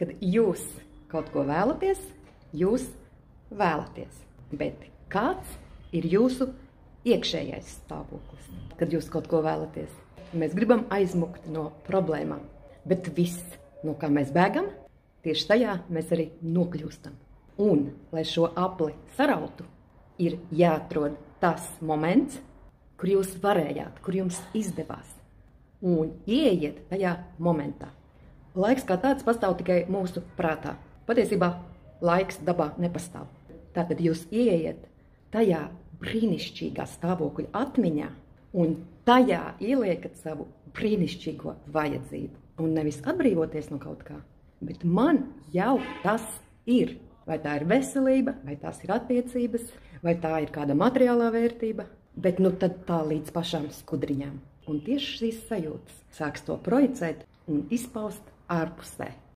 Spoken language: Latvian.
kad jūs kaut ko vēlaties, jūs vēlaties. Bet kāds ir jūsu iekšējais stāvoklis, kad jūs kaut ko vēlaties? Mēs gribam aizmukt no problēmām, bet viss, no kā mēs bēgam, tieši tajā mēs arī nokļūstam. Un, lai šo apli sarautu, ir jāatrod tas moments, kur jūs varējāt, kur jums izdevās. Un ieiet tajā momentā. Laiks kā tāds pastāv tikai mūsu prātā. Patiesībā laiks dabā nepastāv. Tātad jūs ieiet tajā brīnišķīgā stāvokļa atmiņā un tajā ieliekat savu brīnišķīgo vajadzību. Un nevis atbrīvoties no kaut kā, bet man jau tas ir. Vai tā ir veselība, vai tās ir attiecības, vai tā ir kāda materiālā vērtība, bet nu tad tā līdz pašām skudriņām. Un tieši šīs sajūtas sāks to projicēt un izpaust ārpusē.